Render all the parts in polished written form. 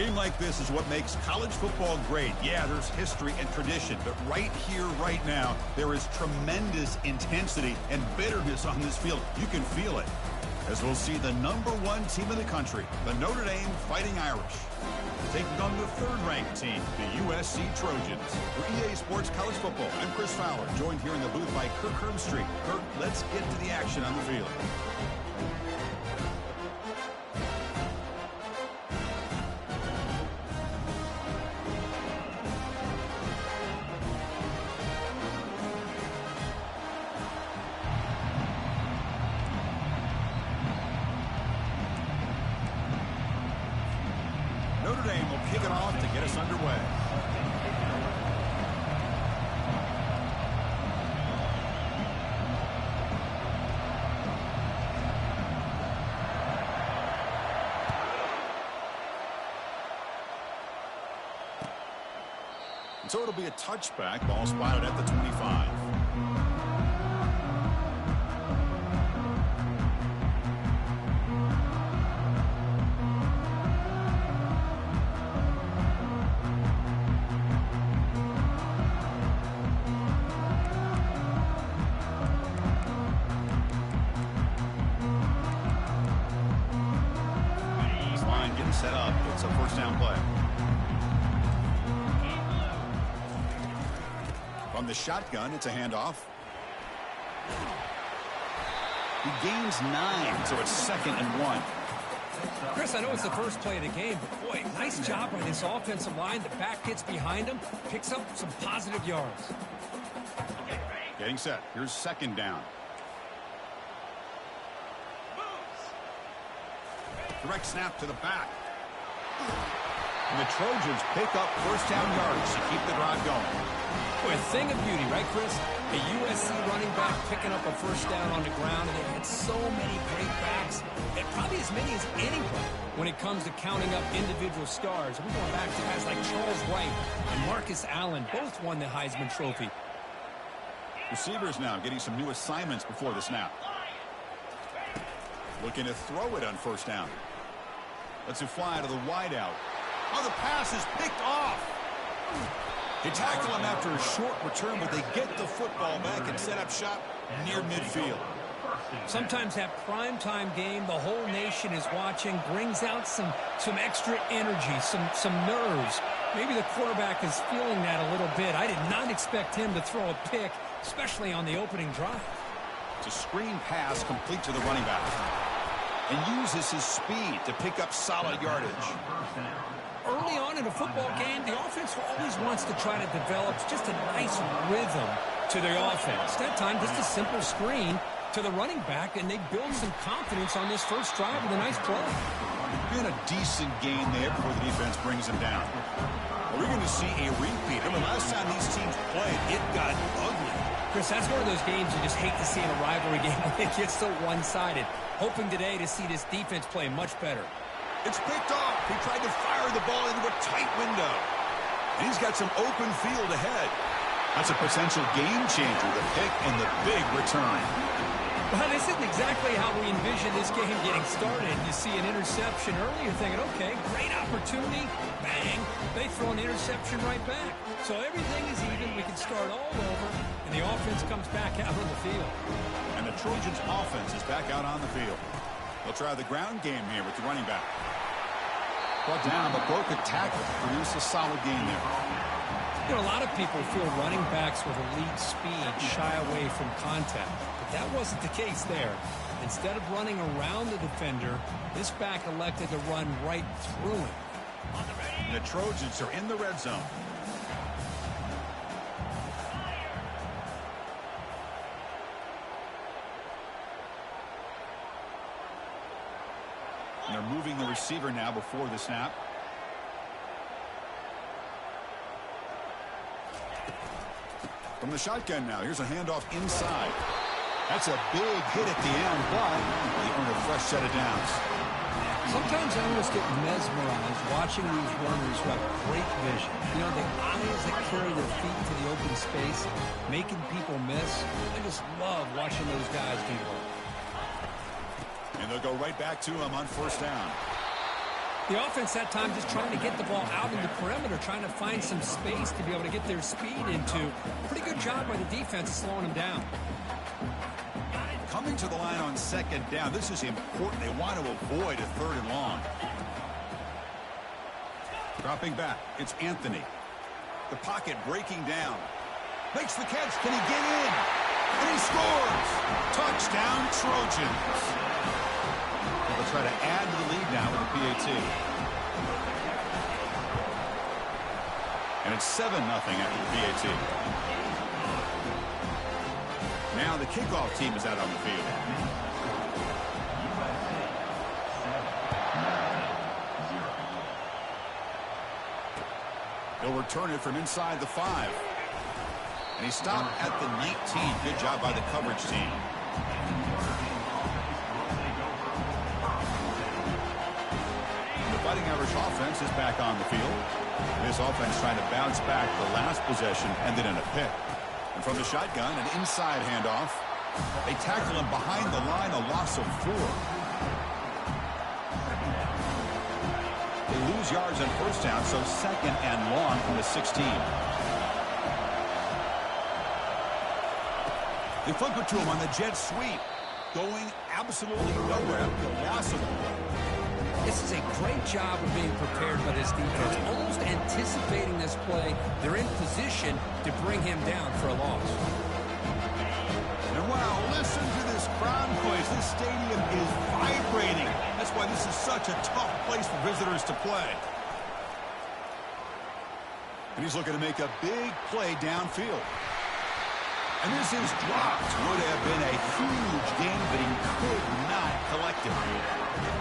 game like this is what makes college football great. Yeah, there's history and tradition, but right here, right now, there is tremendous intensity and bitterness on this field. You can feel it. As we'll see the #1 team in the country, the Notre Dame Fighting Irish, taking on the third-ranked team, the USC Trojans. For EA Sports College Football, I'm Chris Fowler, joined here in the booth by Kirk Herbstreit. Kirk, let's get to the action on the field. Notre Dame will kick it off to get us underway. And so it'll be a touchback, ball spotted at the 25. Set up. It's a first down play. From the shotgun, it's a handoff. He gains 9, so it's 2nd and 1. Chris, I know it's the first play of the game, but boy, nice job by this offensive line. The back gets behind him, picks up some positive yards. Getting set. Here's 2nd down. Direct snap to the back. And the Trojans pick up first down yards to keep the drive going. Boy, a thing of beauty, right, Chris? A USC running back picking up a first down on the ground, and they've had so many great backs, and probably as many as anybody when it comes to counting up individual stars. We're going back to guys like Charles Wright and Marcus Allen. Both won the Heisman Trophy. Receivers now getting some new assignments before the snap. Looking to throw it on first down. Lets it fly to the wideout. Oh, the pass is picked off. They tackle him after a short return, but they get the football back and set up shop near midfield. Sometimes that primetime game, the whole nation is watching, brings out some extra energy, some nerves. Maybe the quarterback is feeling that a little bit. I did not expect him to throw a pick, especially on the opening drive. It's a screen pass complete to the running back, and uses his speed to pick up solid yardage. Early on in a football game, the offense always wants to try to develop just a nice rhythm to their offense. That time, just a simple screen to the running back, and they build some confidence on this first drive with a nice play. Been a decent game there before the defense brings him down. We're going to see a repeat. Remember, last time these teams played, it got ugly. Chris, that's one of those games you just hate to see in a rivalry game when it gets so one-sided. Hoping today to see this defense play much better. It's picked off. He tried to fire the ball into a tight window. And he's got some open field ahead. That's a potential game changer, the pick and the big return. Well, this isn't exactly how we envision this game getting started. You see an interception early, you're thinking, okay, great opportunity. Bang. They throw an interception right back. So everything is even. We can start all over. And the offense comes back out on the field. And the Trojans' offense is back out on the field. They'll try the ground game here with the running back. Brought down, but broke a tackle to produce a solid game there. You know, a lot of people feel running backs with elite speed shy away from contact. But that wasn't the case there. Instead of running around the defender, this back elected to run right through him. And the Trojans are in the red zone. And they're moving the receiver now before the snap. From the shotgun now, here's a handoff inside. That's a big hit at the end, but they earn a fresh set of downs. Sometimes I almost get mesmerized watching these runners who have great vision. You know, the eyes that carry their feet to the open space, making people miss. I just love watching those guys do that. And they'll go right back to him on first down. The offense that time just trying to get the ball out in the perimeter, trying to find some space to be able to get their speed into. Pretty good job by the defense slowing them down. Coming to the line on second down, this is important. They want to avoid a third and long. Dropping back, it's Anthony. The pocket breaking down. Makes the catch. Can he get in? And he scores! Touchdown, Trojans. They'll try to add to the lead now with a PAT. And it's 7-0 after the PAT. Now the kickoff team is out on the field. He'll return it from inside the 5. And he stopped at the 19. Good job by the coverage team. The Fighting Irish offense is back on the field. This offense trying to bounce back the last possession, ended in a pick. And from the shotgun, an inside handoff. They tackle him behind the line, a loss of 4. They lose yards on first down, so 2nd and long from the 16. They flip it to him on the jet sweep. Going absolutely nowhere. The loss of 1. This is a great job of being prepared by this defense. Almost anticipating this play. They're in position to bring him down for a loss. And wow, listen to this crowd noise. This stadium is vibrating. That's why this is such a tough place for visitors to play. And he's looking to make a big play downfield. And this is dropped. Would have been a huge game, but he could not collect it.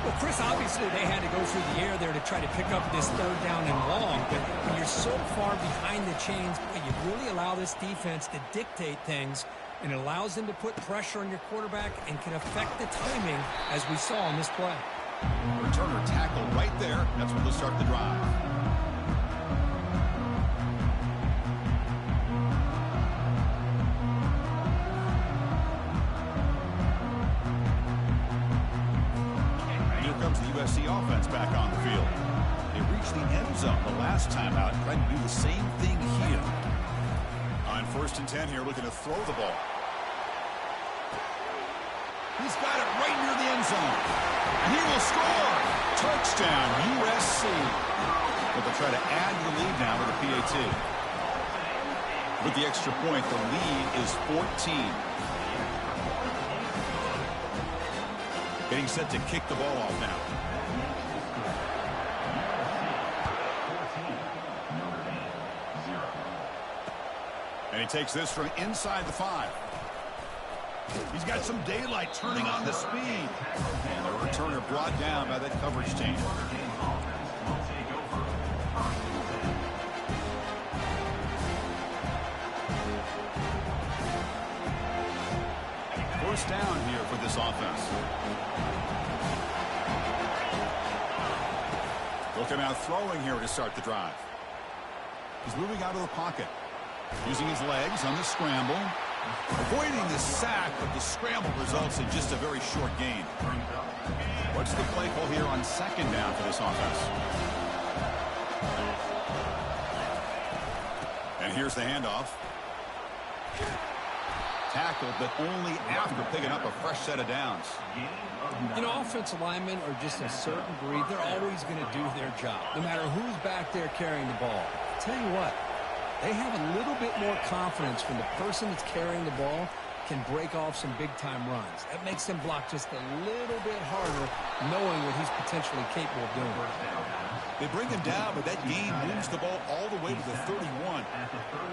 Well, Chris, obviously they had to go through the air there to try to pick up this 3rd down and long. But when you're so far behind the chains, you really allow this defense to dictate things. And it allows them to put pressure on your quarterback and can affect the timing, as we saw in this play. Returner tackled right there. That's when they'll start the drive. USC offense back on the field. They reached the end zone the last time out, trying to do the same thing here. On 1st and 10 here, looking to throw the ball. He's got it right near the end zone. And he will score. Touchdown, USC. But they'll try to add to the lead now with a PAT. With the extra point, the lead is 14. Getting set to kick the ball off now. And he takes this from inside the 5. He's got some daylight turning on the speed. And the returner brought down by that coverage team. First down here for this offense. Looking out throwing here to start the drive. He's moving out of the pocket. Using his legs on the scramble. Avoiding the sack, but the scramble results in just a very short gain. What's the play call here on 2nd down for this offense? And here's the handoff. Tackled, but only after picking up a fresh set of downs. You know, offensive linemen are just a certain breed. They're always going to do their job, no matter who's back there carrying the ball. I'll tell you what, they have a little bit more confidence when the person that's carrying the ball can break off some big-time runs. That makes them block just a little bit harder, knowing what he's potentially capable of doing. They bring him down, but that gain moves the ball all the way to the 31.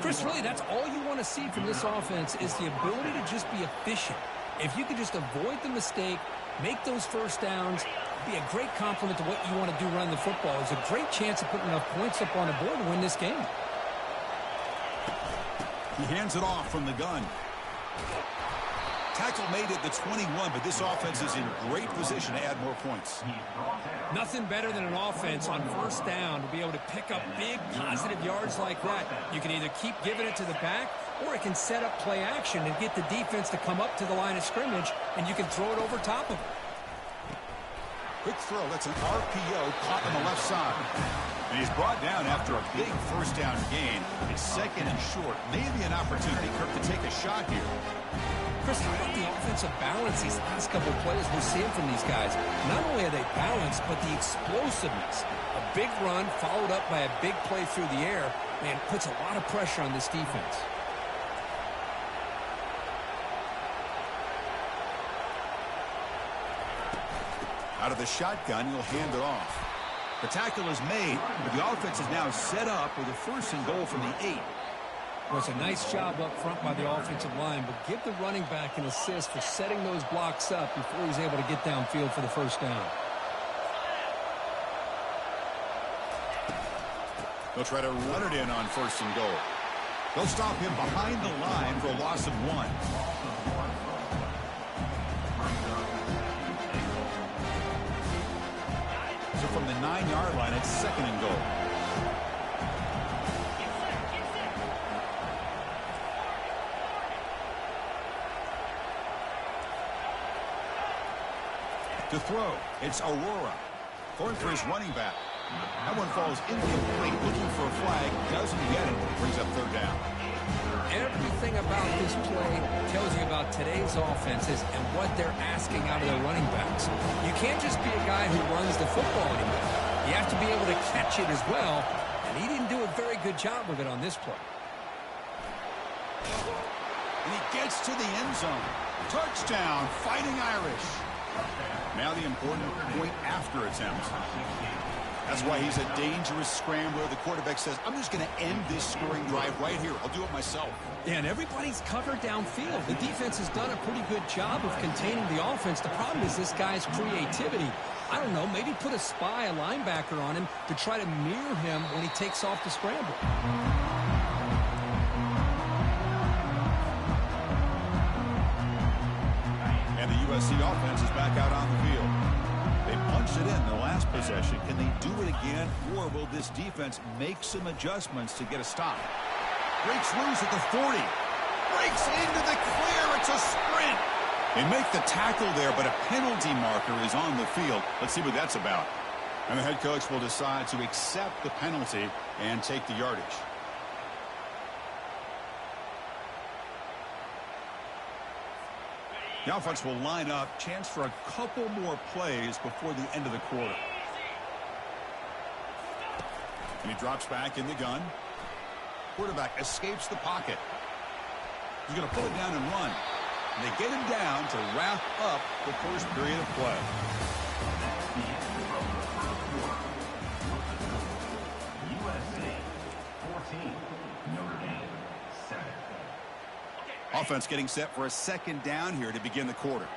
Chris, really, that's all you want to see from this offense is the ability to just be efficient. If you could just avoid the mistake, make those first downs, be a great compliment to what you want to do running the football. It's a great chance of putting enough points up on the board to win this game. He hands it off from the gun. Tackle made at the 21, but this offense is in great position to add more points. Nothing better than an offense on first down to be able to pick up big positive yards like that. You can either keep giving it to the back, or it can set up play action and get the defense to come up to the line of scrimmage, and you can throw it over top of it. Quick throw. That's an RPO caught on the left side. And he's brought down after a big first down gain. It's second and short. Maybe an opportunity, Kirk, to take a shot here. Chris, how about the offensive balance these last couple of plays we're seeing from these guys? Not only are they balanced, but the explosiveness. A big run followed up by a big play through the air, man, puts a lot of pressure on this defense. Out of the shotgun, he'll hand it off. The tackle is made, but the offense is now set up with a first and goal from the 8. Well, it's a nice job up front by the offensive line, but give the running back an assist for setting those blocks up before he's able to get downfield for the first down. They'll try to run it in on first and goal. They'll stop him behind the line for a loss of 1. So from the 9-yard line, it's second and goal. To throw, it's Aurora. Going for his running back. That one falls incomplete, looking for a flag, doesn't get it, brings up third down. Everything about this play tells you about today's offenses and what they're asking out of their running backs. You can't just be a guy who runs the football anymore. You have to be able to catch it as well, and he didn't do a very good job of it on this play. And he gets to the end zone. Touchdown, Fighting Irish. Now the important point after attempt. That's why he's a dangerous scrambler. The quarterback says, I'm just going to end this scoring drive right here. I'll do it myself. Yeah, and everybody's covered downfield. The defense has done a pretty good job of containing the offense. The problem is this guy's creativity. I don't know, maybe put a spy, a linebacker on him to try to mirror him when he takes off the scramble. And the USC offense is back out on the field. They punched it in the last possession. Can they do it again, or will this defense make some adjustments to get a stop? Breaks loose at the 40. Breaks into the clear. It's a sprint. They make the tackle there, but a penalty marker is on the field. Let's see what that's about. And the head coach will decide to accept the penalty and take the yardage. The offense will line up. Chance for a couple more plays before the end of the quarter. And he drops back in the gun. Quarterback escapes the pocket. He's going to pull it down and run. And they get him down to wrap up the first period of play. Offense getting set for a second down here to begin the quarter.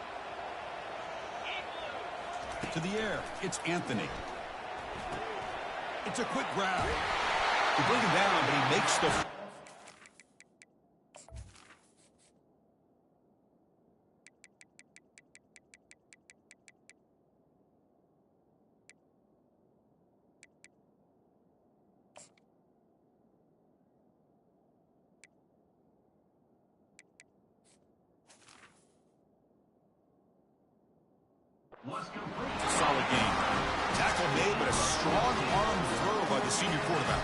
To the air, it's Anthony. It's a quick grab. They bring him down, but he makes the... Solid game. Tackle made, but a strong arm throw by the senior quarterback.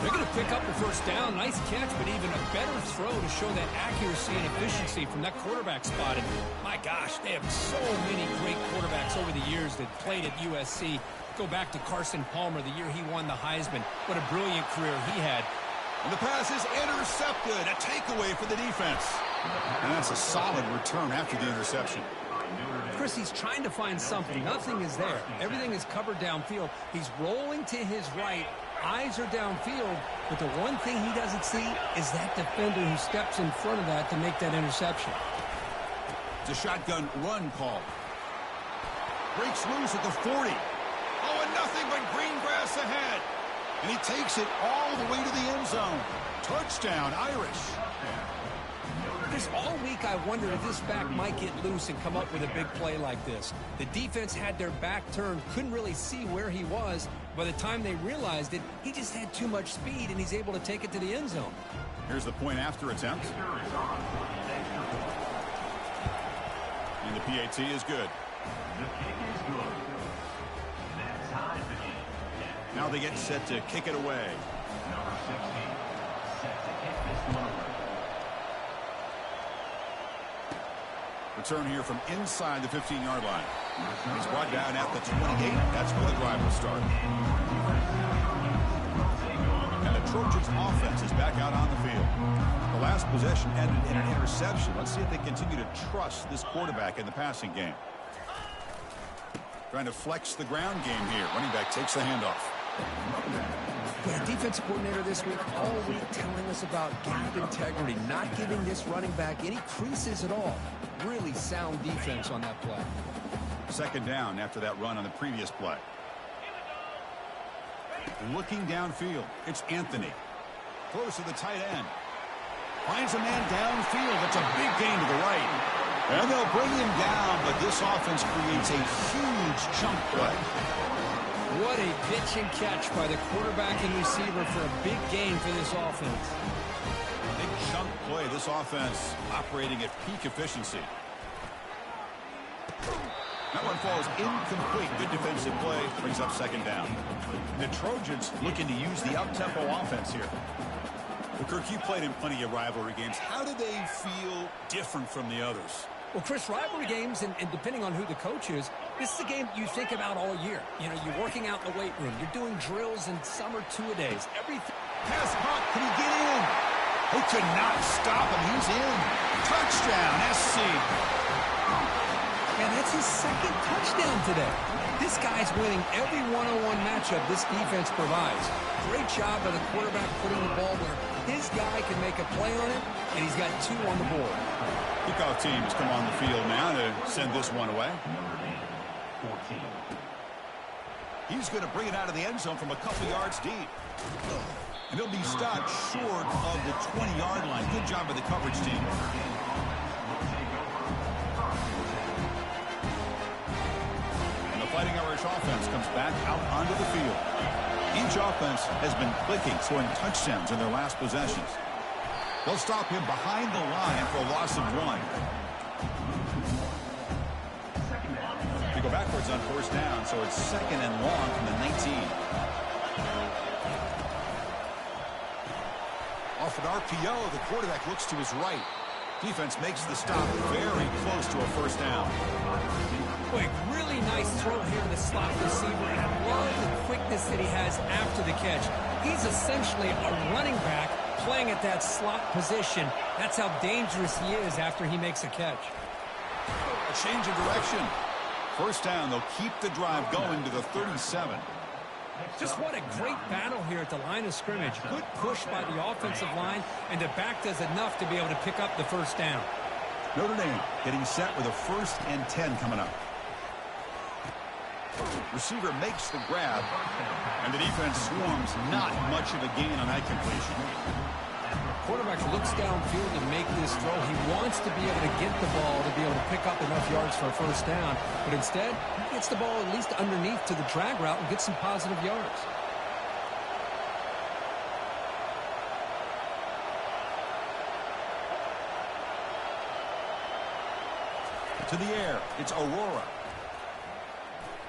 They're going to pick up the first down. Nice catch, but even a better throw to show that accuracy and efficiency from that quarterback spot. And my gosh, they have so many great quarterbacks over the years that played at USC. Go back to Carson Palmer, the year he won the Heisman. What a brilliant career he had. And the pass is intercepted. A takeaway for the defense. And that's a solid return after the interception. Chris, he's trying to find something. Nothing is there. Everything is covered downfield. He's rolling to his right. Eyes are downfield. But the one thing he doesn't see is that defender who steps in front of that to make that interception. It's a shotgun run call. Breaks loose at the 40. Oh, and nothing but green grass ahead. And he takes it all the way to the end zone. Touchdown, Irish. Chris, all week I wondered if this back might get loose and come up with a big play like this. The defense had their back turned, couldn't really see where he was. By the time they realized it, he just had too much speed, and he's able to take it to the end zone. Here's the point after attempt. And the PAT is good. Now they get set to kick it away. Number 16, set to kick this one away. Return here from inside the 15-yard line. He's brought down at the 28. That's where the drive will start. And the Trojans offense is back out on the field. The last possession ended in an interception. Let's see if they continue to trust this quarterback in the passing game. Trying to flex the ground game here. Running back takes the handoff. Yeah, defensive coordinator this week all week telling us about gap integrity, not giving this running back any creases at all. Really sound defense on that play. Second down after that run on the previous play. Looking downfield, it's Anthony. Throws to the tight end. Finds a man downfield. That's a big gain to the right. And they'll bring him down, but this offense creates a huge chunk play. What a pitch and catch by the quarterback and receiver for a big gain for this offense. Big chunk play. This offense operating at peak efficiency. That one falls incomplete. Good defensive play. Brings up second down. The Trojans looking to use the up-tempo offense here. Well, Kirk, you played in plenty of rivalry games. How do they feel different from the others? Well, Chris, rivalry games, and depending on who the coach is, this is a game you think about all year. You know, you're working out in the weight room. You're doing drills and summer two-a-days. Everything. Pass caught. Can he get in? They could not stop him. He's in. Touchdown, SC. And that's his second touchdown today. This guy's winning every one-on-one matchup this defense provides. Great job by the quarterback putting the ball where his guy can make a play on it, and he's got 2 on the board. Kickoff teams come on the field now to send this one away. Number 14. He's going to bring it out of the end zone from a couple yards deep. And he'll be stopped short of the 20-yard line. Good job by the coverage team. And the Fighting Irish offense comes back out onto the field. Each offense has been clicking, scoring touchdowns in their last possessions. They'll stop him behind the line for a loss of 1. They go backwards on first down, so it's second and long from the 19. Off an RPO, the quarterback looks to his right. Defense makes the stop very close to a first down. Boy, really nice throw here to the slot receiver, and I love the quickness that he has after the catch. He's essentially a running back playing at that slot position. That's how dangerous he is after he makes a catch. A change of direction. First down, they'll keep the drive going to the 37. Just what a great battle here at the line of scrimmage. Good push by the offensive line, and the back does enough to be able to pick up the first down. Notre Dame getting set with a 1st and 10 coming up. Receiver makes the grab, and the defense swarms. Not much of a gain on that completion. Quarterback looks downfield to make this throw. He wants to be able to get the ball to be able to pick up enough yards for a first down, but instead, he gets the ball at least underneath to the drag route and gets some positive yards. To the air, it's Aurora.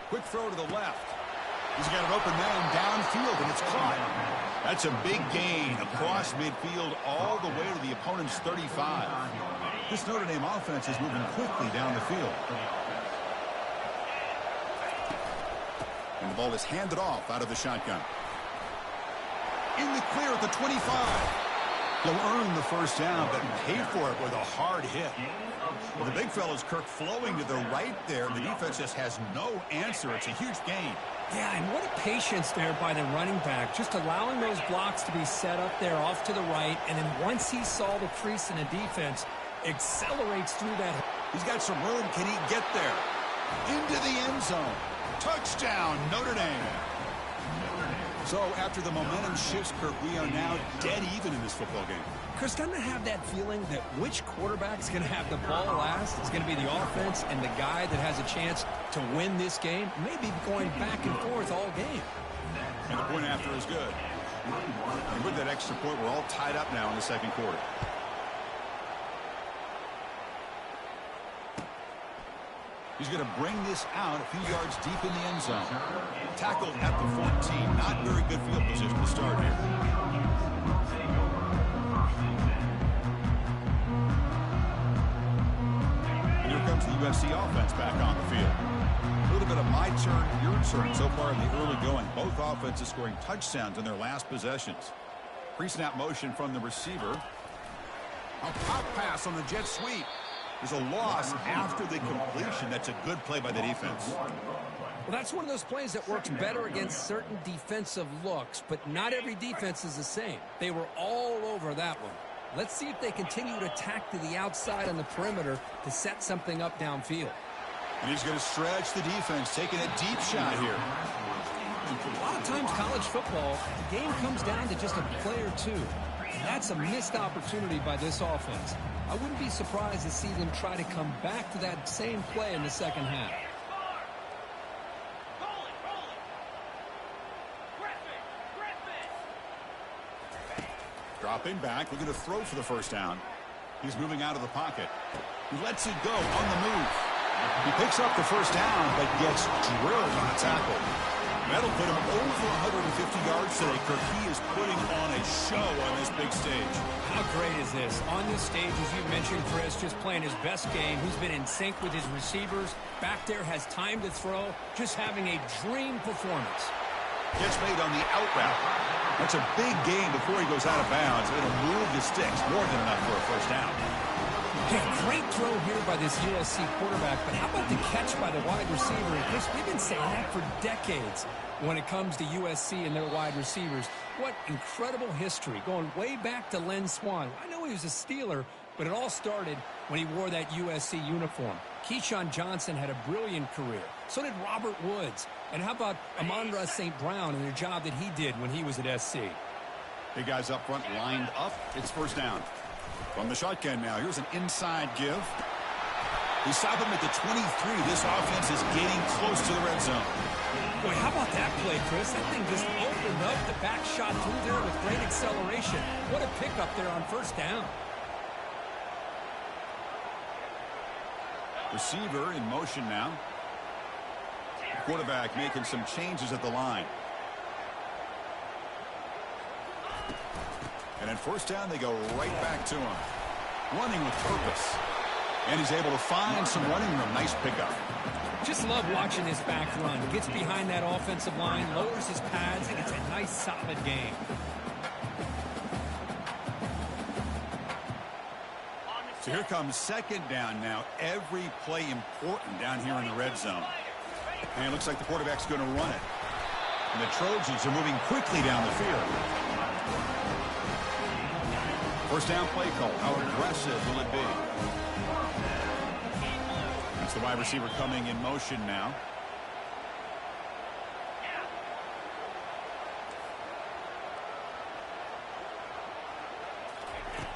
Quick throw to the left. He's got an open man downfield, and it's caught. That's a big gain across midfield all the way to the opponent's 35. This Notre Dame offense is moving quickly down the field. And the ball is handed off out of the shotgun. In the clear at the 25. He'll earn the first down, but pay for it with a hard hit. Well, the big fella's Kirk flowing to the right there. The defense just has no answer. It's a huge gain. Yeah, and what a patience there by the running back, just allowing those blocks to be set up there off to the right, and then once he saw the crease in the defense, accelerates through that. He's got some room. Can he get there? Into the end zone. Touchdown, Notre Dame. So after the momentum shifts, Kirk, we are now dead even in this football game. Chris, doesn't it have that feeling that which quarterback's going to have the ball last is going to be the offense, and the guy that has a chance to win this game may be going back and forth all game? And the point after is good. And with that extra point, we're all tied up now in the second quarter. He's going to bring this out a few yards deep in the end zone. Tackled at the 14. Not very good field position to start here. And here comes the USC offense back on the field. A little bit of my turn, your turn so far in the early going. Both offenses scoring touchdowns in their last possessions. Pre-snap motion from the receiver. A pop pass on the jet sweep. There's a loss after the completion. That's a good play by the defense. Well, that's one of those plays that works better against certain defensive looks, but not every defense is the same. They were all over that one. Let's see if they continue to attack to the outside on the perimeter to set something up downfield. And he's going to stretch the defense, taking a deep shot here. A lot of times college football, the game comes down to just a play or two. And that's a missed opportunity by this offense. I wouldn't be surprised to see them try to come back to that same play in the second half. Dropping back, looking to throw for the first down. He's moving out of the pocket. He lets it go on the move. He picks up the first down, but gets drilled on a tackle. That'll put him over 150 yards today. Kirk, he is putting on a show on this big stage. How great is this? On this stage, as you mentioned, Chris, just playing his best game. He's been in sync with his receivers. Back there, has time to throw. Just having a dream performance. Gets made on the out route. That's a big gain before he goes out of bounds. It'll move the sticks more than enough for a first down. Okay, great throw here by this USC quarterback, but how about the catch by the wide receiver? And Chris, we've been saying that for decades when it comes to USC and their wide receivers. What incredible history, going way back to Len Swan. I know he was a Steeler, but it all started when he wore that USC uniform. Keyshawn Johnson had a brilliant career. So did Robert Woods. And how about Amon-Ra St. Brown and the job that he did when he was at SC? Big guys up front lined up. It's first down. From the shotgun now, here's an inside give. We stop him at the 23. This offense is getting close to the red zone. Boy, how about that play, Chris? That thing just opened up. The back shot through there with great acceleration. What a pickup there on first down. Receiver in motion now. Quarterback making some changes at the line. And at first down, they go right back to him. Running with purpose. And he's able to find some running room. Nice pickup. Just love watching this back run. Gets behind that offensive line, lowers his pads, and it's a nice, solid game. So here comes second down now. Every play important down here in the red zone. And it looks like the quarterback's going to run it. And the Trojans are moving quickly down the field. First down play call. How aggressive will it be? That's the wide receiver coming in motion now.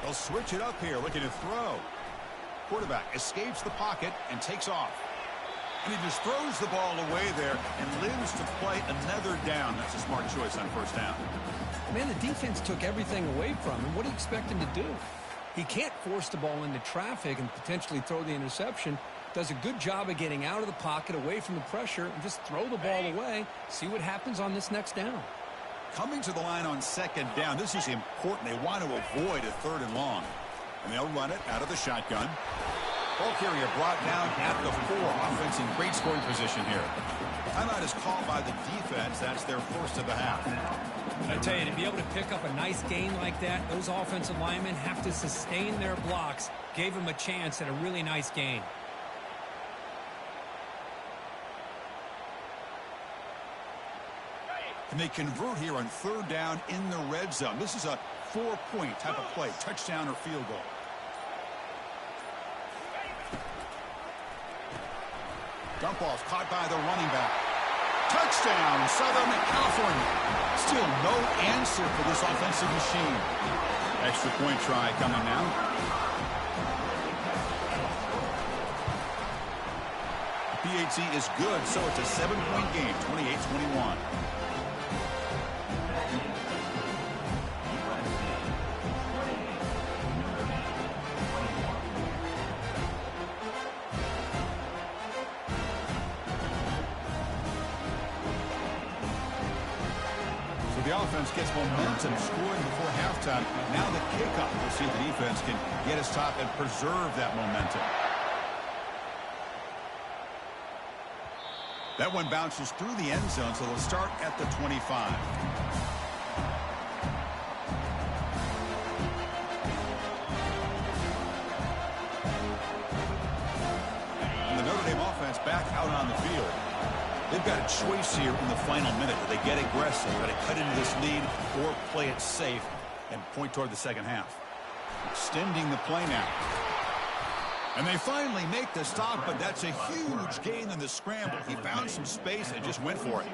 They'll switch it up here, looking to throw. Quarterback escapes the pocket and takes off. And he just throws the ball away there and lives to play another down. That's a smart choice on first down. Man, the defense took everything away from him. What do you expect him to do? He can't force the ball into traffic and potentially throw the interception. Does a good job of getting out of the pocket, away from the pressure, and just throw the ball away. See what happens on this next down. Coming to the line on second down, this is important. They want to avoid a third and long. And they'll run it out of the shotgun. Ball carrier brought down at the 4. Offense in great scoring position here. Timeout is called by the defense. That's their first of the half. I tell you, to be able to pick up a nice gain like that, those offensive linemen have to sustain their blocks. Gave them a chance at a really nice gain. And they convert here on third down in the red zone. This is a 4-point type of play, touchdown or field goal. Dump off caught by the running back. Touchdown, Southern California. Still no answer for this offensive machine. Extra point try coming now. PAT is good, so it's a 7-point game, 28-21. offense gets momentum scoring before halftime. Now the kickoff. We'll see if the defense can get his top and preserve that momentum. That one bounces through the end zone, so they'll start at the 25. And the Notre Dame offense back out on the field. They've got a choice here in the final minute. Do they get aggressive, try to cut into this lead, or play it safe and point toward the second half? Extending the play now. And they finally make the stop, but that's a huge gain in the scramble. He found some space and just went for it.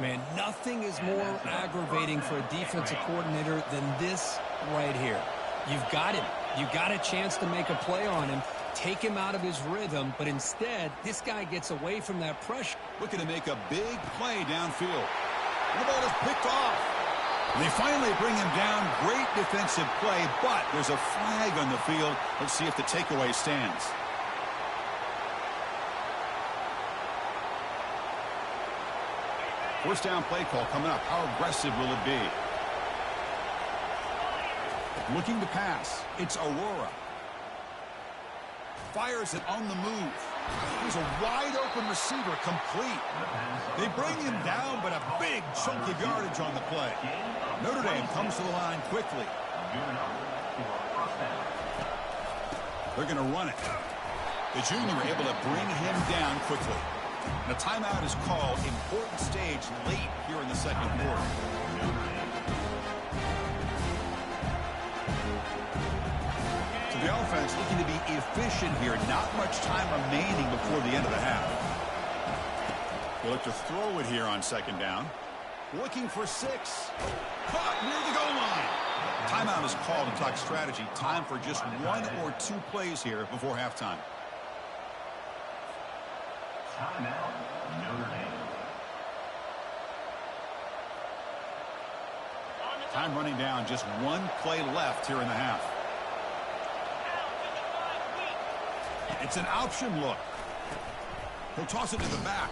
Man, nothing is more aggravating for a defensive coordinator than this right here. You've got him. You've got a chance to make a play on him, take him out of his rhythm, but instead, this guy gets away from that pressure. Looking to make a big play downfield. And the ball is picked off. And they finally bring him down. Great defensive play, but there's a flag on the field. Let's see if the takeaway stands. First down play call coming up. How aggressive will it be? Looking to pass. It's Aurora. Fires it on the move. He's a wide-open receiver, complete. They bring him down, but a big chunk of yardage on the play. Notre Dame comes to the line quickly. They're going to run it. The junior able to bring him down quickly. And a timeout is called. Important stage late here in the second quarter. The offense looking to be efficient here. Not much time remaining before the end of the half. They look to throw it here on second down. Looking for 6. Caught near the goal line. Timeout is called to talk strategy. Time for just 1 or 2 plays here before halftime. Timeout, Notre Dame. Time running down. Just 1 play left here in the half. It's an option look. He'll toss it to the back.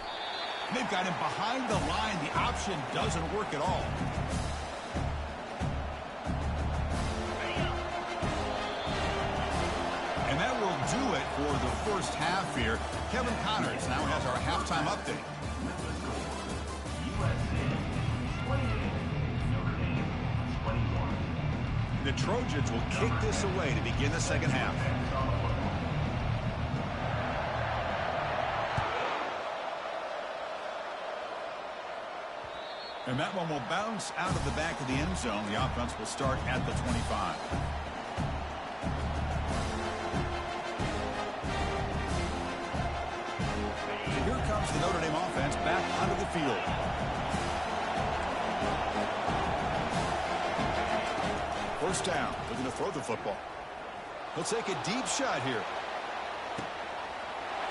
They've got him behind the line. The option doesn't work at all. And that will do it for the first half here. Kevin Connors now has our halftime update. The Trojans will kick this away to begin the second half. And that one will bounce out of the back of the end zone. The offense will start at the 25. So here comes the Notre Dame offense back onto the field. First down. Looking to throw the football. He'll take a deep shot here.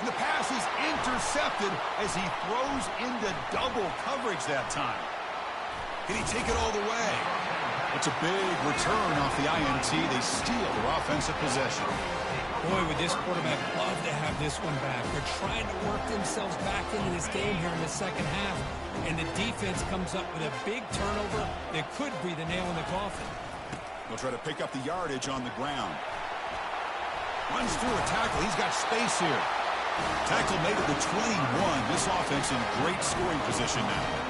And the pass is intercepted as he throws into double coverage that time. Can he take it all the way? It's a big return off the INT. They steal their offensive possession. Boy, would this quarterback love to have this one back. They're trying to work themselves back into this game here in the second half. And the defense comes up with a big turnover that could be the nail in the coffin. They'll try to pick up the yardage on the ground. Runs through a tackle. He's got space here. Tackle made it to 21. This offense in great scoring position now.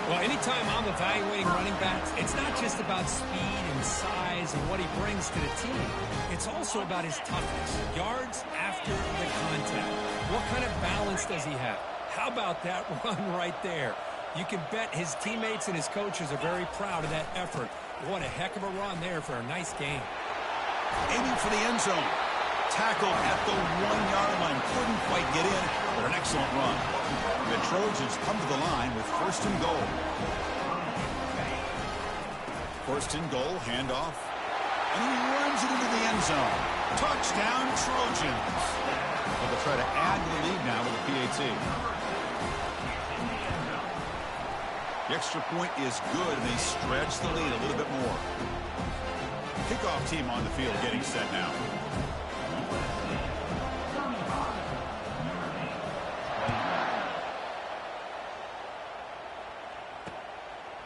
Well, anytime I'm evaluating running backs, it's not just about speed and size and what he brings to the team. It's also about his toughness. Yards after the contact. What kind of balance does he have? How about that run right there? You can bet his teammates and his coaches are very proud of that effort. What a heck of a run there for a nice game. Aiming for the end zone. Tackle at the 1-yard line. Couldn't quite get in, but an excellent run. The Trojans come to the line with first and goal. First and goal, handoff. And he runs it into the end zone. Touchdown, Trojans. Well, they'll try to add to the lead now with a PAT. The extra point is good, and they stretch the lead a little bit more. Kickoff team on the field getting set now.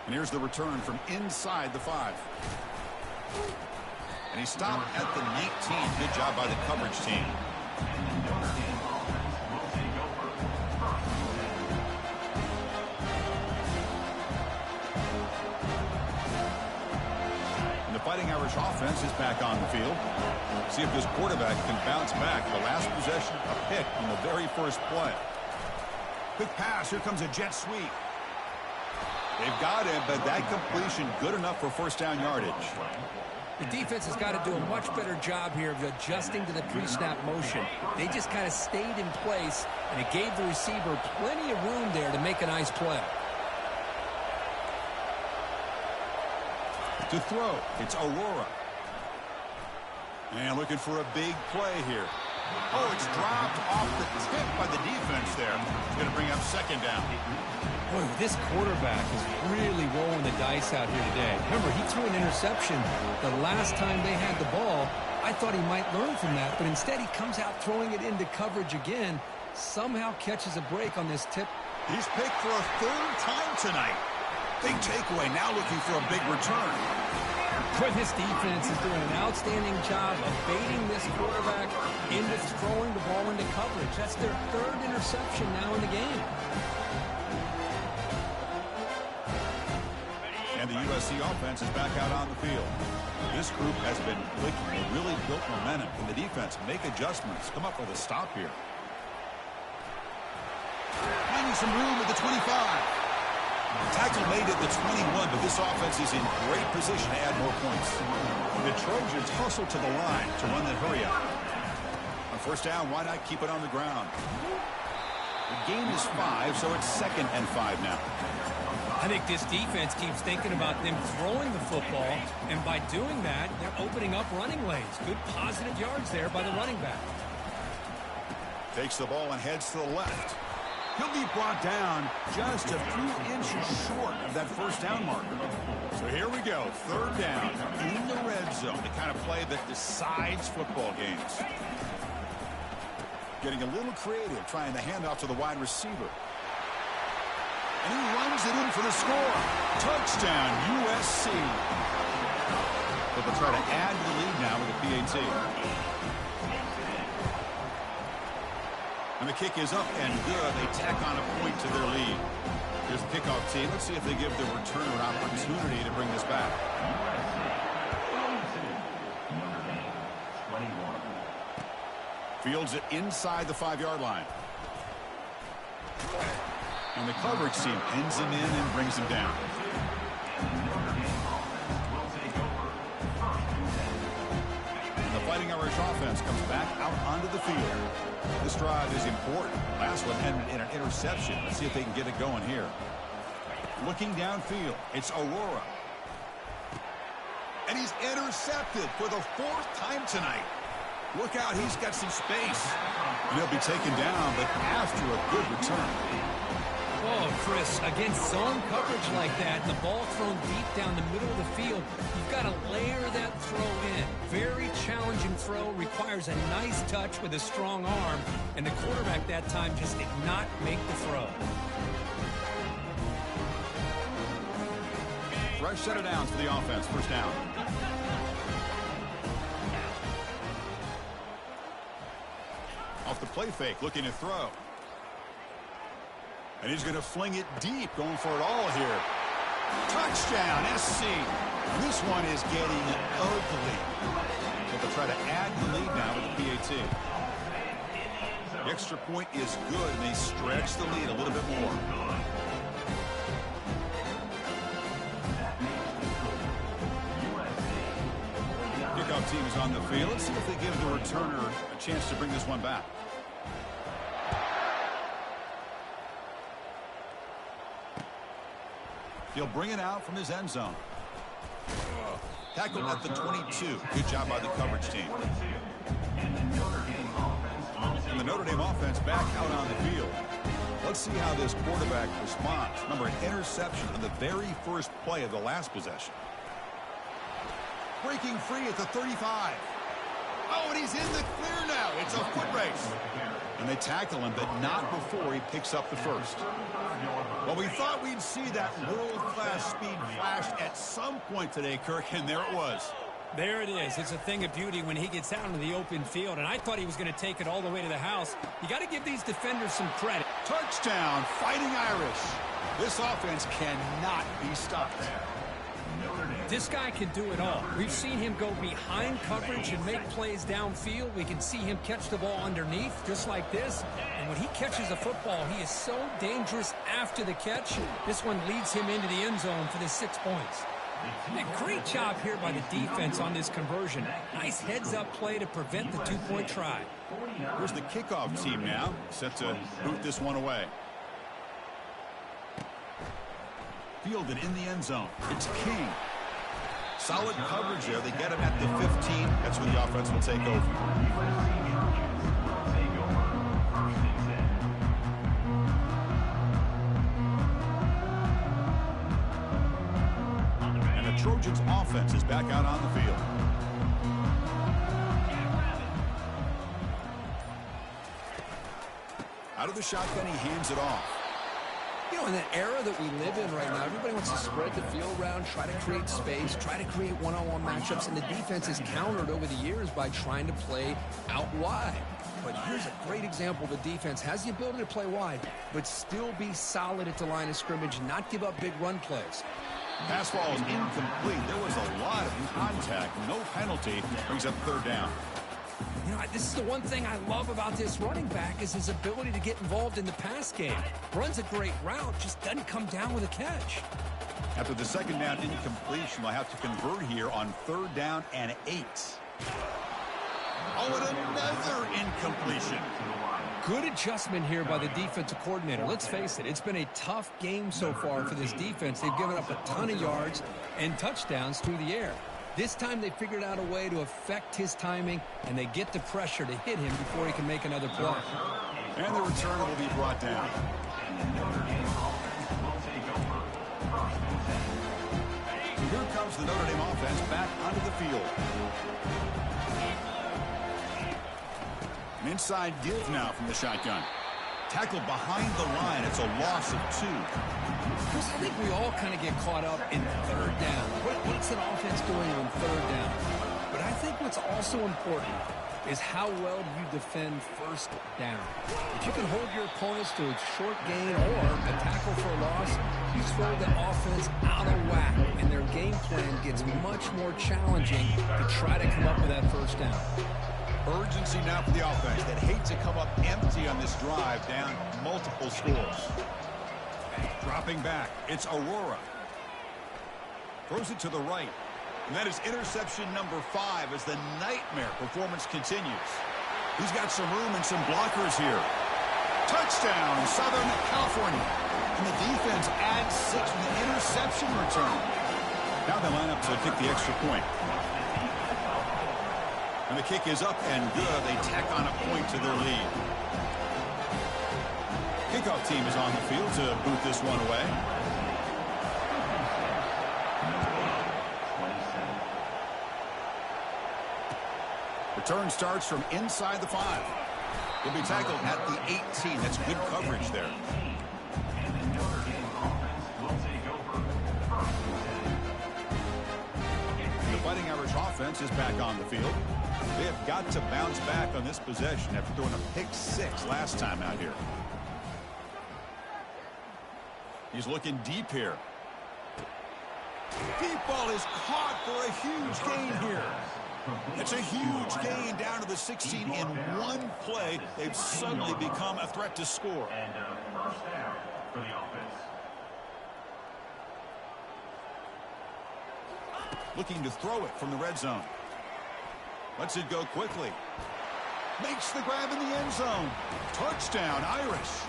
And here's the return from inside the 5. And he stopped at the 19. Good job by the coverage team. And the Fighting Irish offense is back on the field. See if this quarterback can bounce back. The last possession, a pick on the very first play. Quick pass. Here comes a jet sweep. They've got him, but that completion good enough for first down yardage. The defense has got to do a much better job here of adjusting to the pre-snap motion. They just kind of stayed in place, and it gave the receiver plenty of room there to make a nice play. To throw, it's Aurora. And looking for a big play here. Oh, it's dropped off the tip by the defense there. It's going to bring up second down. Boy, this quarterback is really rolling the dice out here today. Remember, he threw an interception the last time they had the ball. I thought he might learn from that, but instead he comes out throwing it into coverage again. Somehow catches a break on this tip. He's picked for a third time tonight. Big takeaway, now looking for a big return. Boy, this defense is doing an outstanding job of baiting this quarterback into throwing the ball into coverage. That's their third interception now in the game. And the USC offense is back out on the field. This group has been clicking. They really built momentum. Can the defense make adjustments? Come up with a stop here. Finding some room at the 25. Tackle made at the 21, but this offense is in great position to add more points. The Trojans hustle to the line to run that hurry up. On first down, why not keep it on the ground? The game is 5, so it's 2nd and 5 now. I think this defense keeps thinking about them throwing the football, and by doing that, they're opening up running lanes. Good positive yards there by the running back. Takes the ball and heads to the left. He'll be brought down just a few inches short of that first down marker. So here we go, third down in the red zone, the kind of play that decides football games. Getting a little creative, trying the handoff to the wide receiver. And he runs it in for the score. Touchdown, USC. But they'll try to add to the lead now with a PAT. And the kick is up and good. They tack on a point to their lead. Here's the kickoff team. Let's see if they give the returner an opportunity to bring this back. Fields it inside the 5-yard line. And the coverage team pins him in and brings him down. And the Fighting Irish offense comes back out onto the field. This drive is important. Last one ended in an interception. Let's see if they can get it going here. Looking downfield, it's Aurora. And he's intercepted for the 4th time tonight. Look out, he's got some space. And he'll be taken down, but after a good return. Oh, Chris, against zone coverage like that, the ball thrown deep down the middle of the field, you've got to layer that throw in. Very challenging throw, requires a nice touch with a strong arm, and the quarterback that time just did not make the throw. Fresh set of downs for the offense, first down. Off the play fake, looking to throw. And he's going to fling it deep, going for it all here. Touchdown, SC. This one is getting ugly. But they'll try to add the lead now with the PAT. The extra point is good, and they stretch the lead a little bit more. Kickoff team is on the field. Let's see if they give the returner a chance to bring this one back. He'll bring it out from his end zone. Tackled at the 22. Good job by the coverage team. And the Notre Dame offense back out on the field. Let's see how this quarterback responds. Remember, an interception on the very first play of the last possession. Breaking free at the 35. Oh, and he's in the clear now. It's a foot race. And they tackle him, but not before he picks up the first. Well, we thought we'd see that world-class speed flash at some point today, Kirk, and there it was. There it is. It's a thing of beauty when he gets out into the open field, and I thought he was going to take it all the way to the house. You got to give these defenders some credit. Touchdown, Fighting Irish. This offense cannot be stopped. This guy can do it all. We've seen him go behind coverage and make plays downfield. We can see him catch the ball underneath, just like this. And when he catches a football, he is so dangerous after the catch. This one leads him into the end zone for the 6 points. And a great job here by the defense on this conversion. Nice heads-up play to prevent the two-point try. Here's the kickoff team now, set to boot this one away. Fielded in the end zone. It's King. Solid coverage there. They get him at the 15. That's where the offense will take over. And the Trojans offense is back out on the field. Out of the shotgun, he hands it off. You know, in that era that we live in right now, everybody wants to spread the field around, try to create space, try to create one-on-one matchups, and the defense is countered over the years by trying to play out wide. But here's a great example. The defense has the ability to play wide, but still be solid at the line of scrimmage, not give up big run plays. Pass ball is incomplete. There was a lot of contact. No penalty. Brings up third down. You know, this is the one thing I love about this running back is his ability to get involved in the pass game. Runs a great route, just doesn't come down with a catch. After the second down incompletion, they'll have to convert here on third down and 8. Oh, and another incompletion. Good adjustment here by the defensive coordinator. Let's face it, it's been a tough game so far for this defense. They've given up a ton of yards and touchdowns through the air. This time they figured out a way to affect his timing, and they get the pressure to hit him before he can make another play. And the return will be brought down. Here comes the Notre Dame offense back onto the field. An inside give now from the shotgun. Tackled behind the line. It's a loss of 2. Chris, I think we all kind of get caught up in third down. What's an offense doing on third down? But I think what's also important is how well do you defend first down. If you can hold your opponents to a short gain or a tackle for a loss, you throw the offense out of whack, and their game plan gets much more challenging to try to come up with that first down. Urgency now for the offense that hates to come up empty on this drive, down multiple scores. Dropping back, it's Aurora. Throws it to the right. And that is interception number 5 as the nightmare performance continues. He's got some room and some blockers here. Touchdown, Southern California. And the defense adds 6 with the interception return. Now they line up to kick the extra point. And the kick is up and good. They tack on a point to their lead. Kickoff team is on the field to boot this one away. Return starts from inside the 5. He'll be tackled at the 18. That's good coverage there. The Fighting Irish offense is back on the field. They have got to bounce back on this possession after throwing a pick 6 last time out here. He's looking deep here. Deep ball is caught for a huge gain here. It's a huge gain down to the 16 in one play. They've suddenly become a threat to score. And first down for the offense. Looking to throw it from the red zone. Lets it go quickly. Makes the grab in the end zone. Touchdown, Irish.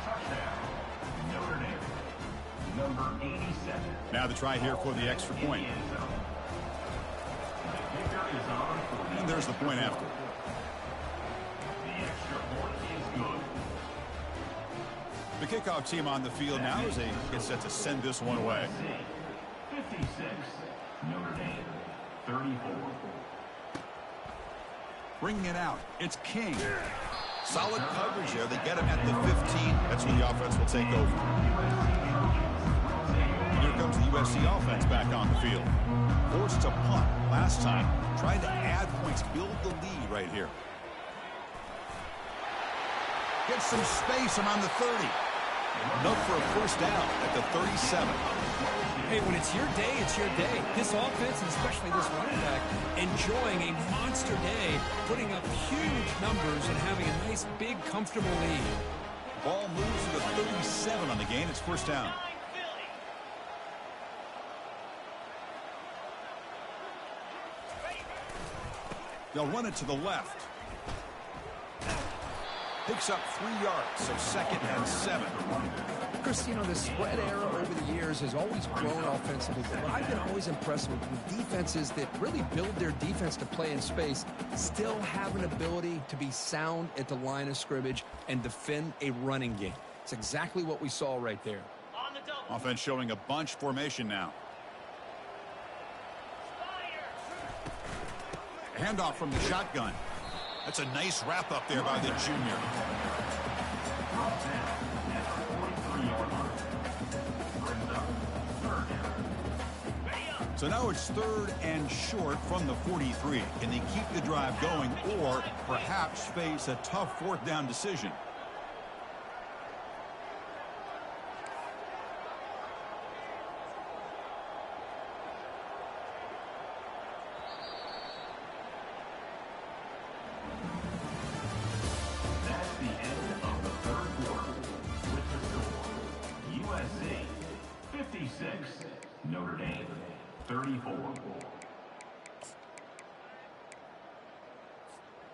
Touchdown, Notre Dame. Number 87. Now the try here for the extra point. And there's the point after. The extra point is good. The kickoff team on the field now as they get set to send this one away. 56, Notre Dame, 34. Bringing it out. It's King. Solid coverage there. They get him at the 15. That's where the offense will take over. And here comes the USC offense back on the field. Forced to punt last time. Trying to add points, build the lead right here. Gets some space around the 30. Enough for a first down at the 37. Hey, when it's your day, it's your day. This offense, and especially this running back, enjoying a monster day, putting up huge numbers and having a nice, big, comfortable lead. Ball moves to the 37 on the gain. It's first down. They'll run it to the left. Picks up 3 yards, so 2nd and 7. Chris, you know, the spread era over the years has always grown offensively, but I've been always impressed with defenses that really build their defense to play in space, still have an ability to be sound at the line of scrimmage and defend a running game. It's exactly what we saw right there. On the double. Offense showing a bunch formation now. Handoff from the shotgun. That's a nice wrap up there by the junior. So now it's 3rd and short from the 43. Can they keep the drive going or perhaps face a tough 4th down decision? Notre Dame 34.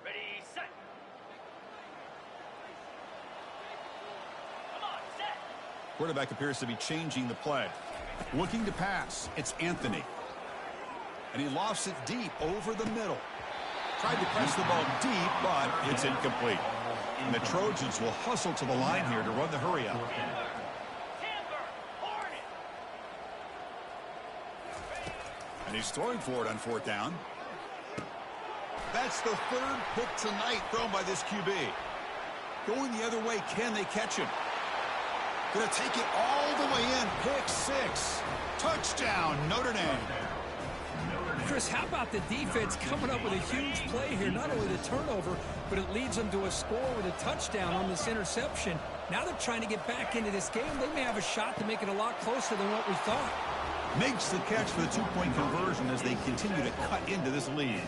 Ready, set. Come on, set. Quarterback appears to be changing the play. Looking to pass. It's Anthony. And he lofts it deep over the middle. Tried to press the ball deep, but it's incomplete. And the Trojans will hustle to the line here to run the hurry out. And he's throwing for it on 4th down. That's the 3rd pick tonight thrown by this QB. Going the other way, can they catch him? Gonna take it all the way in. Pick 6. Touchdown, Notre Dame. Chris, how about the defense coming up with a huge play here? Not only the turnover, but it leads them to a score with a touchdown on this interception. Now they're trying to get back into this game. They may have a shot to make it a lot closer than what we thought. Makes the catch for the 2-point conversion as they continue to cut into this lead.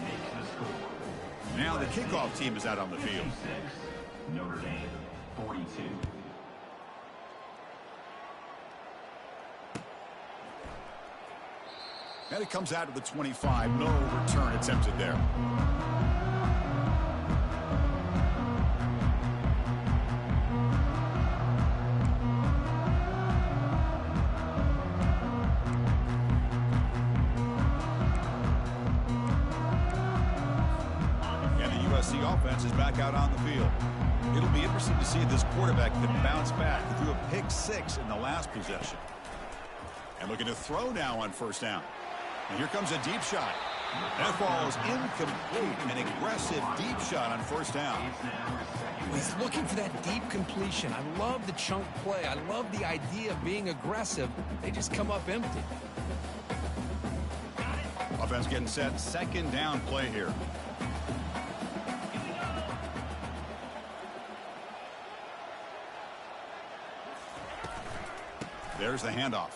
Now the kickoff team is out on the field. Notre Dame 42. And it comes out of the 25. No return attempted there. Offense is back out on the field. It'll be interesting to see if this quarterback can bounce back. He threw a pick 6 in the last possession. And looking to throw now on 1st down. And here comes a deep shot. That falls incomplete. An aggressive deep shot on 1st down. He's looking for that deep completion. I love the chunk play. I love the idea of being aggressive. They just come up empty. Offense getting set. 2nd down play here. There's the handoff.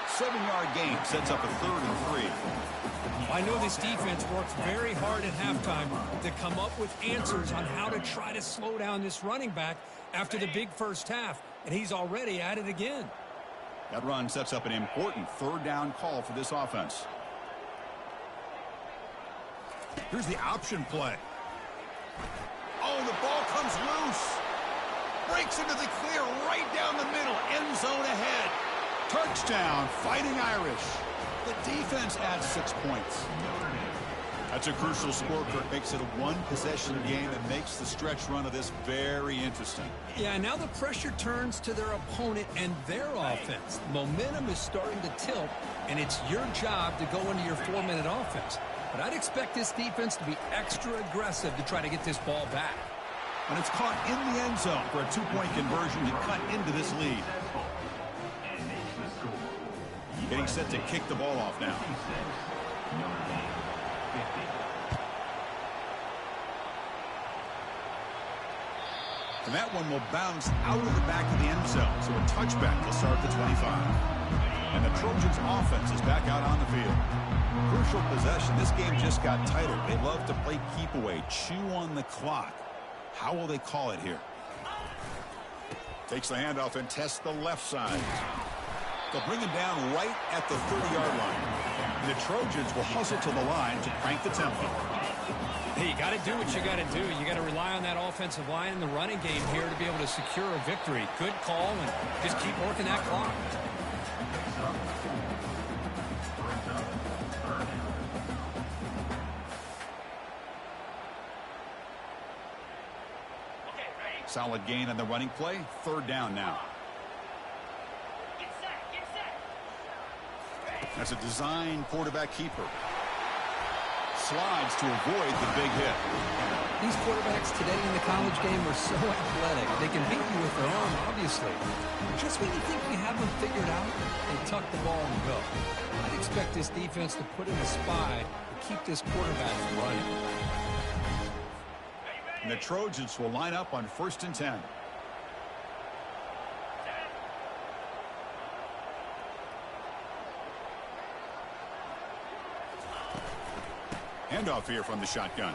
7-yard gain sets up a 3rd and 3. I know this defense works very hard at halftime to come up with answers on how to try to slow down this running back after the big first half, and he's already at it again. That run sets up an important 3rd down call for this offense. Here's the option play. Oh, the ball comes loose. Breaks into the clear right down the middle. End zone ahead. Touchdown, Fighting Irish. The defense adds 6 points. That's a crucial score, Kirk. Makes it a 1-possession game and makes the stretch run of this very interesting. Yeah, now the pressure turns to their opponent and their offense. Momentum is starting to tilt, and it's your job to go into your 4-minute offense. But I'd expect this defense to be extra aggressive to try to get this ball back. And it's caught in the end zone for a two-point conversion to cut into this lead. Getting set to kick the ball off now. And that one will bounce out of the back of the end zone. So a touchback will start the 25. And the Trojans offense is back out on the field. Crucial possession. This game just got tighter. They love to play keep away, chew on the clock. How will they call it here? Takes the handoff and tests the left side. They'll bring him down right at the 30-yard line. And the Trojans will hustle to the line to crank the tempo. Hey, you got to do what you got to do. You got to rely on that offensive line in the running game here to be able to secure a victory. Good call, and just keep working that clock. Solid gain on the running play. Third down now. That's a design quarterback keeper. Slides to avoid the big hit. These quarterbacks today in the college game are so athletic. They can beat you with their arm, obviously. Just when you think you have them figured out, they tuck the ball and go. I'd expect this defense to put in a spy to keep this quarterback running. And the Trojans will line up on 1st and 10. Handoff here from the shotgun.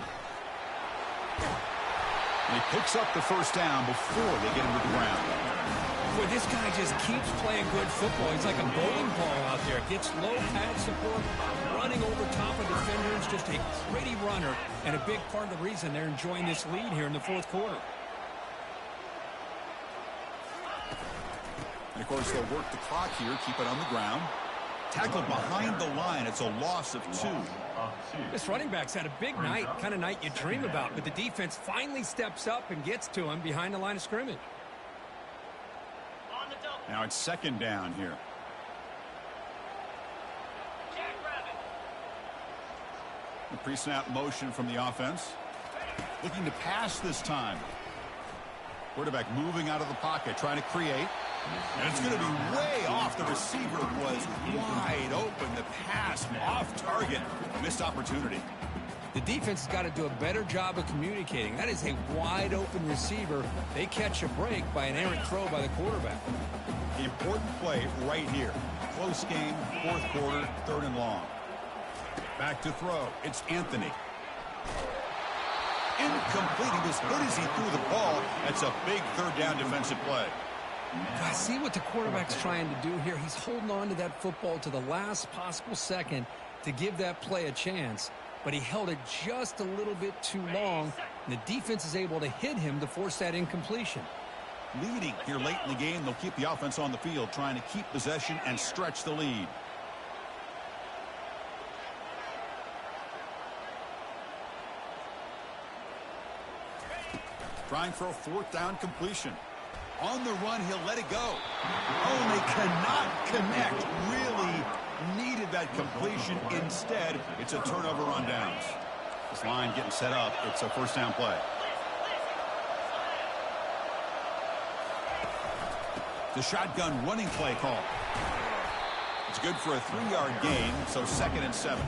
And he picks up the first down before they get him to the ground. Boy, this guy just keeps playing good football. He's like a bowling ball out there. Gets low pad support, running over top of defenders. Just a pretty runner, and a big part of the reason they're enjoying this lead here in the 4th quarter. And, of course, they'll work the clock here, keep it on the ground. Tackled behind the line. It's a loss of 2. This running back's had a big night, kind of night you dream about, but the defense finally steps up and gets to him behind the line of scrimmage. Now it's 2nd down here. The pre-snap motion from the offense. Looking to pass this time. Quarterback moving out of the pocket, trying to create. And it's going to be way off. The receiver was wide open. The pass off target. Missed opportunity. The defense has got to do a better job of communicating. That is a wide open receiver. They catch a break by an errant throw by the quarterback. The important play right here. Close game, 4th quarter, 3rd and long. Back to throw. It's Anthony. Incomplete. He was hit as he threw the ball. That's a big 3rd down defensive play. I see what the quarterback's trying to do here. He's holding on to that football to the last possible second to give that play a chance. But he held it just a little bit too long. And the defense is able to hit him to force that incompletion. Leading here late in the game, they'll keep the offense on the field, trying to keep possession and stretch the lead. Trying for a 4th down completion. On the run, he'll let it go. Oh, they cannot connect. Really needed that completion. Instead, it's a turnover on downs. This line getting set up. It's a 1st down play. The shotgun running play call. It's good for a 3-yard gain, so 2nd and 7.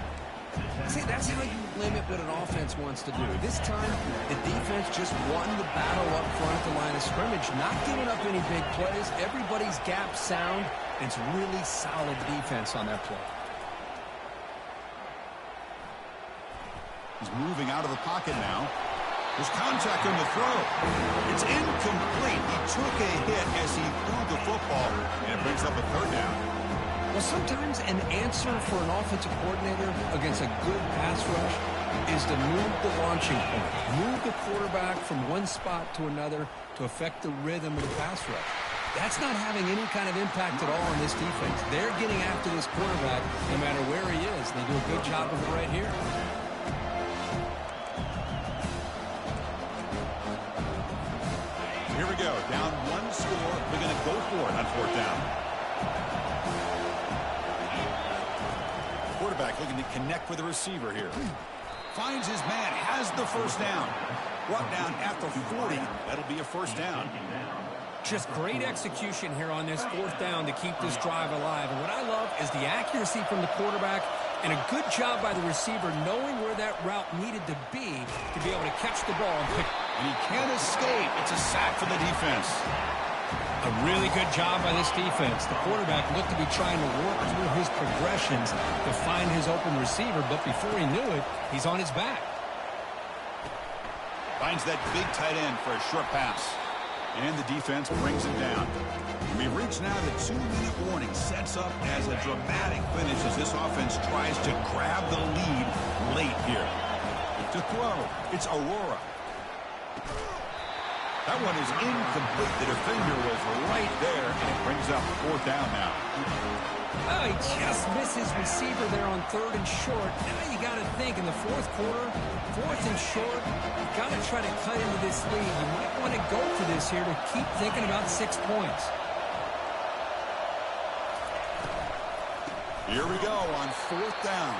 See, that's how you limit what an offense wants to do. This time, the defense just won the battle up front at the line of scrimmage, not giving up any big plays. Everybody's gap sound, and it's really solid defense on that play. He's moving out of the pocket now. There's contact on the throw. It's incomplete. He took a hit as he threw the football, and it brings up a 3rd down. Well, sometimes an answer for an offensive coordinator against a good pass rush is to move the launching point, move the quarterback from one spot to another to affect the rhythm of the pass rush. That's not having any kind of impact at all on this defense. They're getting after this quarterback no matter where he is. They do a good job of it right here. Here we go. Down 1 score. They're going to go for it on 4th down. quarterback looking to connect with the receiver here. Finds his man, has the first down. Brought down at the 40. That'll be a first down. Just great execution here on this fourth down to keep this drive alive. And what I love is the accuracy from the quarterback and a good job by the receiver knowing where that route needed to be able to catch the ball and pick. And he can't escape. It's a sack for the defense. A really good job by this defense. The quarterback looked to be trying to work through his progressions to find his open receiver, but before he knew it, he's on his back. Finds that big tight end for a short pass. And the defense brings it down. We've reached now the 2-minute warning. Sets up as a dramatic finish as this offense tries to grab the lead late here. To throw, it's Aurora. That one is incomplete. The defender was right there, and it brings up fourth down now. Oh, he just missed his receiver there on 3rd and short. Now you got to think in the fourth quarter, 4th and short, you got to try to cut into this lead. You might want to go for this here to keep thinking about 6 points. Here we go on 4th down.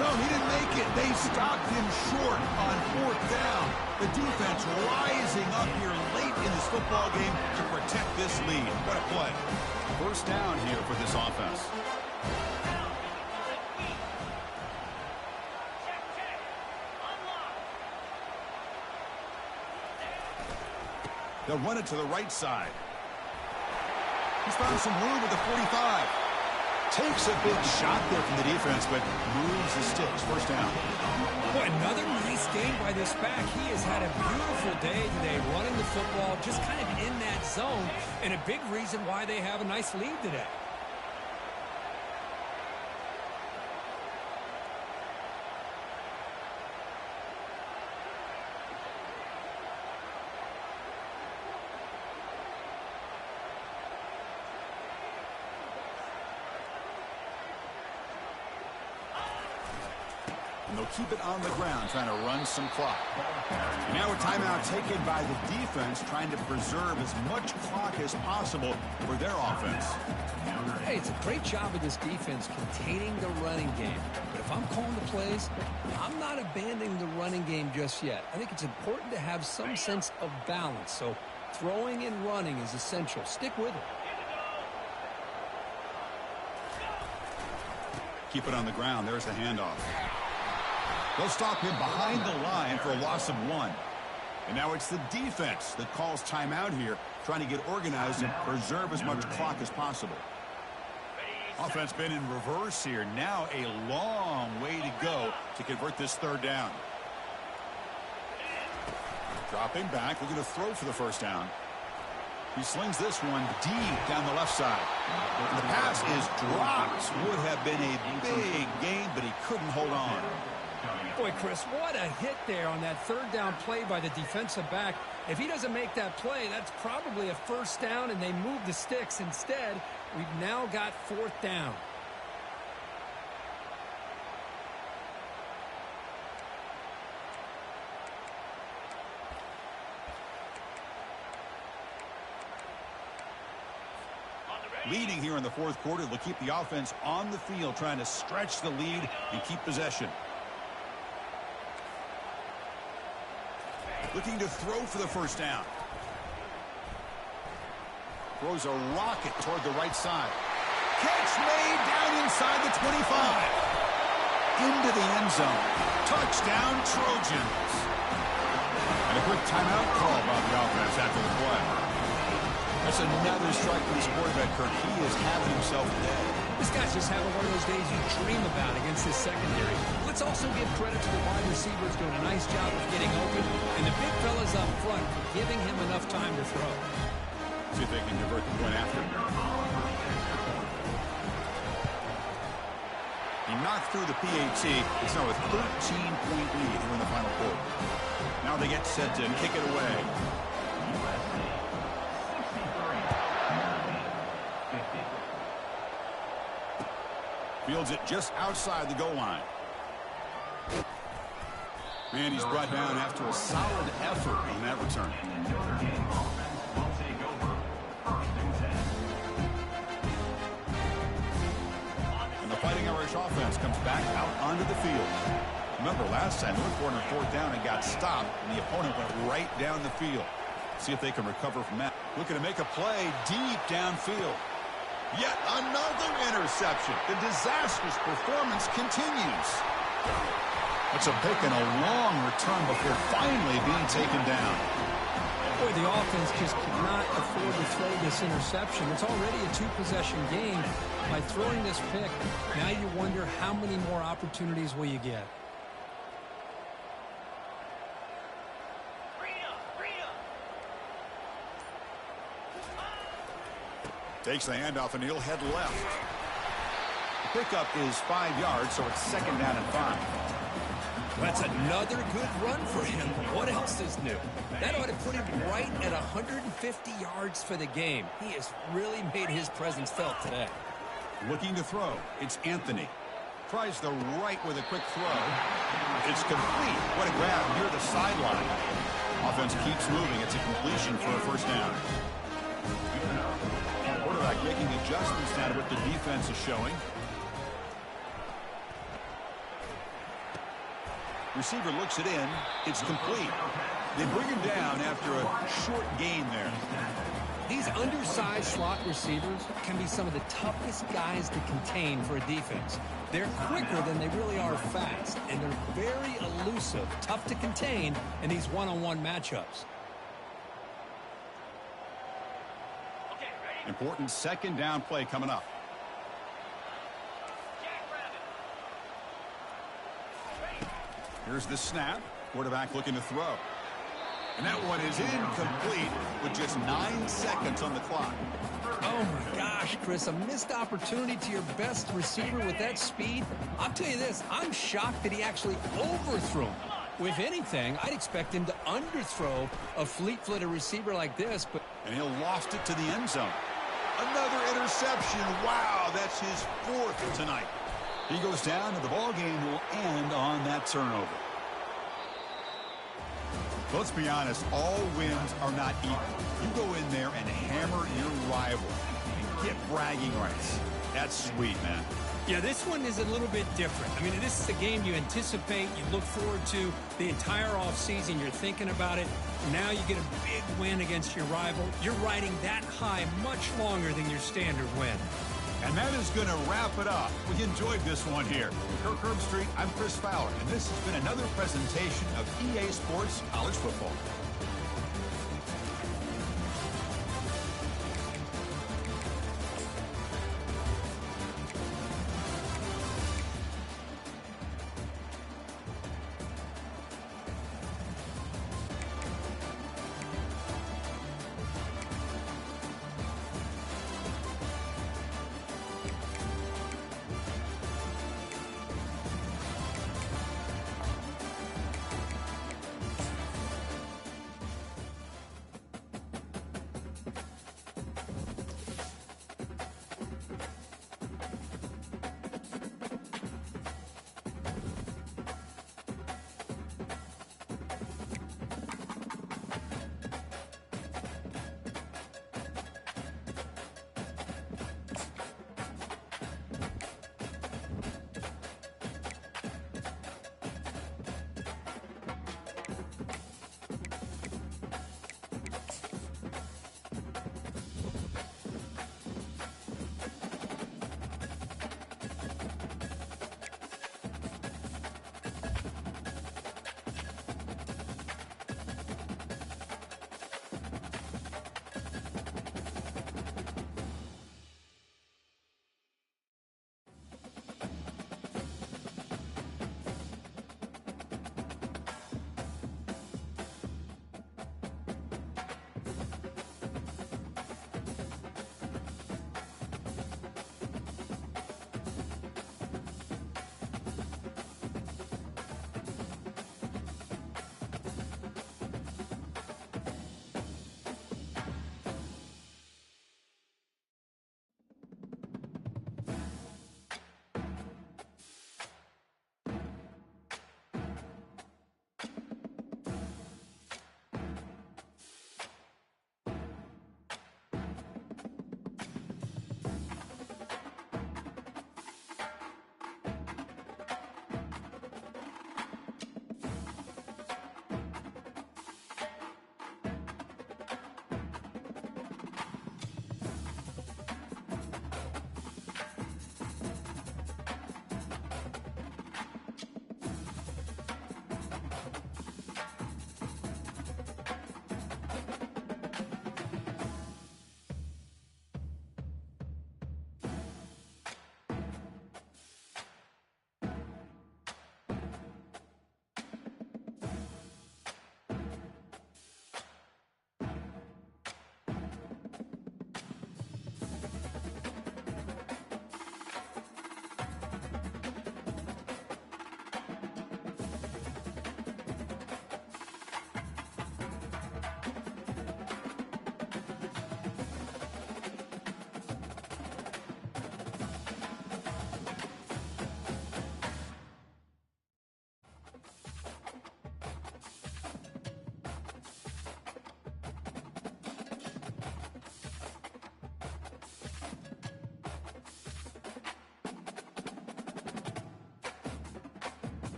No, he didn't make it. They stopped him short on 4th down. The defense rising up here late in this football game to protect this lead. What a play. First down here for this offense. They'll run it to the right side. He's found some room at the 45. Takes a big shot there from the defense, but moves the sticks. First down. Boy, another nice game by this back. He has had a beautiful day today running the football, just kind of in that zone, and a big reason why they have a nice lead today. And they'll keep it on the ground, trying to run some clock. And now a timeout taken by the defense, trying to preserve as much clock as possible for their offense. Hey, it's a great job of this defense containing the running game. But if I'm calling the plays, I'm not abandoning the running game just yet. I think it's important to have some sense of balance. So throwing and running is essential. Stick with it. Keep it on the ground. There's the handoff. They'll stop him behind the line for a loss of 1. And now it's the defense that calls timeout here, trying to get organized and preserve as much clock as possible. Offense been in reverse here. Now a long way to go to convert this 3rd down. Dropping back, looking to throw for the first down. He slings this one deep down the left side. The pass is dropped. Would have been a big gain, but he couldn't hold on. Boy, Chris, what a hit there on that 3rd down play by the defensive back. If he doesn't make that play, that's probably a first down, and they move the sticks. Instead, we've now got 4th down. Leading here in the 4th quarter, they'll keep the offense on the field, trying to stretch the lead and keep possession. Looking to throw for the first down. Throws a rocket toward the right side. Catch made down inside the 25. Into the end zone. Touchdown, Trojans. And a quick timeout call by the offense after the play. That's another strike from this quarterback, Kirk. He is having himself a day. This guy's just having one of those days you dream about against this secondary. Let's also give credit to the wide receivers doing a nice job of getting open, and the big fellas up front for giving him enough time to throw. See if they can convert the point after. He knocked through the PAT. It's now a 13-point lead here in the final quarter. Now they get set to kick it away. Fields it just outside the goal line. And he's brought down after a solid effort on that return. And the Fighting Irish offense offense comes back out onto the field. Remember, last time they were corner 4th down and got stopped, and the opponent went right down the field. See if they can recover from that. Looking to make a play deep downfield. Yet another interception. The disastrous performance continues. It's a pick and a long return before finally being taken down. Boy, the offense just could not afford to throw this interception. It's already a 2-possession game. By throwing this pick, now you wonder how many more opportunities will you get. Takes the handoff and he'll head left. The pickup is 5 yards, so it's 2nd down and 5. That's another good run for him. What else is new? That ought to put him right at 150 yards for the game. He has really made his presence felt today. Looking to throw. It's Anthony. Tries the right with a quick throw. It's complete. What a grab near the sideline. Offense keeps moving. It's a completion for a 1st down. Quarterback making adjustments now to what the defense is showing. Receiver looks it in. It's complete. They bring him down after a short gain there. These undersized slot receivers can be some of the toughest guys to contain for a defense. They're quicker than they really are fast, and they're very elusive, tough to contain in these one-on-one matchups. Important 2nd down play coming up. Here's the snap. Quarterback looking to throw. And that one is incomplete with just 9 seconds on the clock. Oh, my gosh, Chris, a missed opportunity to your best receiver with that speed. I'll tell you this, I'm shocked that he actually overthrew him. If anything, I'd expect him to underthrow a fleet-footed receiver like this. And he'll loft it to the end zone. Another interception. Wow, that's his 4th tonight. He goes down, and the ball game will end on that turnover. Let's be honest, all wins are not equal. You go in there and hammer your rival and get bragging rights. That's sweet, man. Yeah, this one is a little bit different. I mean, this is a game you anticipate, you look forward to the entire offseason. You're thinking about it. Now you get a big win against your rival. You're riding that high much longer than your standard win. And that is going to wrap it up. We enjoyed this one here. Kirk Herbstreit, I'm Chris Fowler, and this has been another presentation of EA Sports College Football.